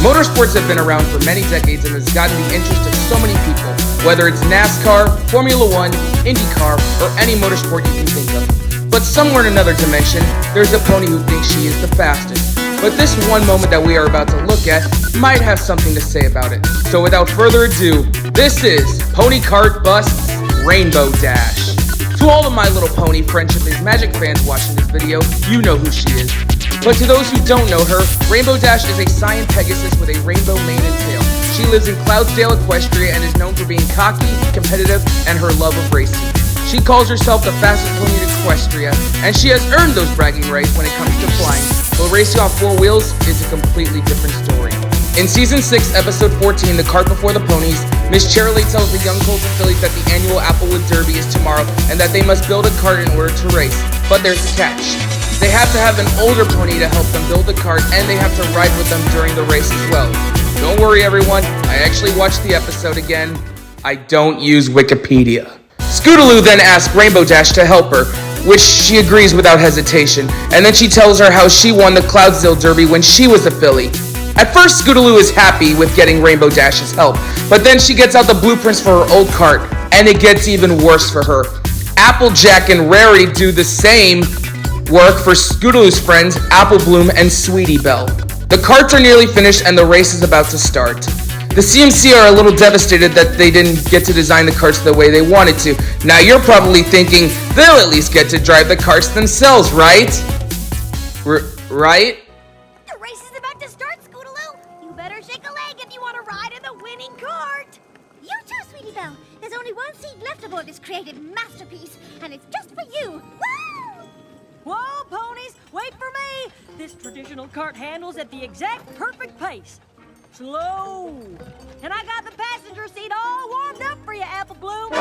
Motorsports have been around for many decades and has gotten the interest of so many people, whether it's NASCAR, Formula One, IndyCar, or any motorsport you can think of. But somewhere in another dimension, there's a pony who thinks she is the fastest. But this one moment that we are about to look at might have something to say about it. So without further ado, this is Ponycart Busts Rainbow Dash. To all of My Little Pony Friendship is Magic fans watching this video, you know who she is. But to those who don't know her, Rainbow Dash is a Cyan Pegasus with a rainbow mane and tail. She lives in Cloudsdale, Equestria, and is known for being cocky, competitive, and her love of racing. She calls herself the fastest pony in Equestria, and she has earned those bragging rights when it comes to flying. But racing on four wheels is a completely different story. In Season 6, Episode 14, The Cart Before the Ponies, Miss Cheerilee tells the young colts and fillies that the annual Applewood Derby is tomorrow and that they must build a cart in order to race. But there's a catch. They have to have an older pony to help them build the cart, and they have to ride with them during the race as well. Don't worry, everyone. I actually watched the episode again. I don't use Wikipedia. Scootaloo then asks Rainbow Dash to help her, which she agrees without hesitation, and then she tells her how she won the Cloudsdale Derby when she was a filly. At first, Scootaloo is happy with getting Rainbow Dash's help, but then she gets out the blueprints for her old cart, and it gets even worse for her. Applejack and Rarity do the same work for Scootaloo's friends, Apple Bloom and Sweetie Belle. The carts are nearly finished and the race is about to start. The CMC are a little devastated that they didn't get to design the carts the way they wanted to. Now you're probably thinking, they'll at least get to drive the carts themselves, right? Right? The race is about to start, Scootaloo. You better shake a leg if you want to ride in the winning cart. You too, Sweetie Belle. There's only one seat left aboard this creative masterpiece, and it's just for you. Woo! Whoa, ponies, wait for me! This traditional cart handles at the exact perfect pace. Slow. And I got the passenger seat all warmed up for you, Apple Bloom.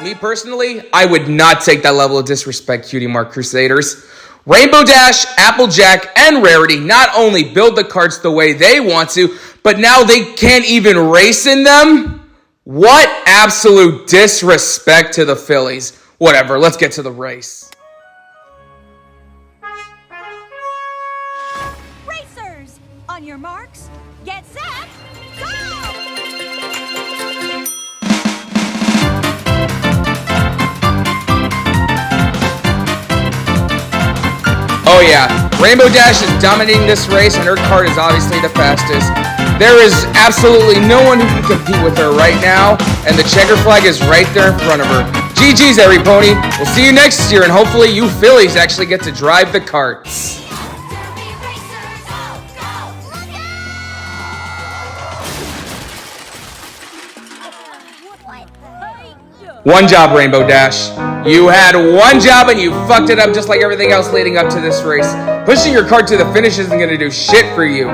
Me personally, I would not take that level of disrespect, Cutie Mark Crusaders. Rainbow Dash, Applejack, and Rarity not only build the carts the way they want to, but now they can't even race in them? What absolute disrespect to the fillies. Whatever, let's get to the race. Racers, on your marks, get set, go! Oh yeah, Rainbow Dash is dominating this race and her cart is obviously the fastest. There is absolutely no one who can compete with her right now, and the checker flag is right there in front of her. GG's, every pony. We'll see you next year, and hopefully you fillies actually get to drive the carts. One job, Rainbow Dash. You had one job and you fucked it up just like everything else leading up to this race. Pushing your cart to the finish isn't going to do shit for you.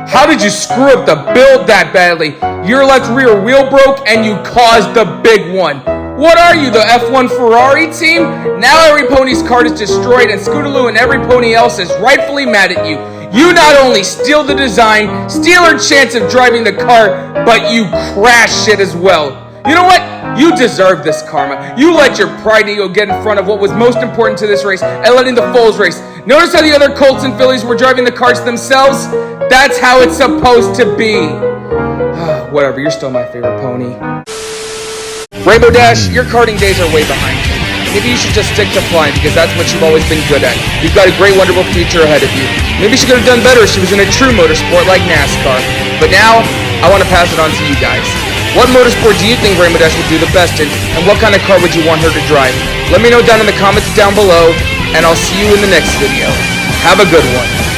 How did you screw up the build that badly? Your left rear wheel broke and you caused the big one. What are you, the F1 Ferrari team? Now every pony's cart is destroyed and Scootaloo and every pony else is rightfully mad at you. You not only steal the design, steal her chance of driving the cart, but you crash it as well. You know what? You deserve this karma. You let your pride ego get in front of what was most important to this race and letting the foals race. Notice how the other colts and fillies were driving the carts themselves? That's how it's supposed to be. Whatever, you're still my favorite pony. Rainbow Dash, your karting days are way behind you. Maybe you should just stick to flying because that's what you've always been good at. You've got a great, wonderful future ahead of you. Maybe she could have done better if she was in a true motorsport like NASCAR. But now, I want to pass it on to you guys. What motorsport do you think Rainbow Dash would do the best in, and what kind of car would you want her to drive? Let me know down in the comments down below, and I'll see you in the next video. Have a good one.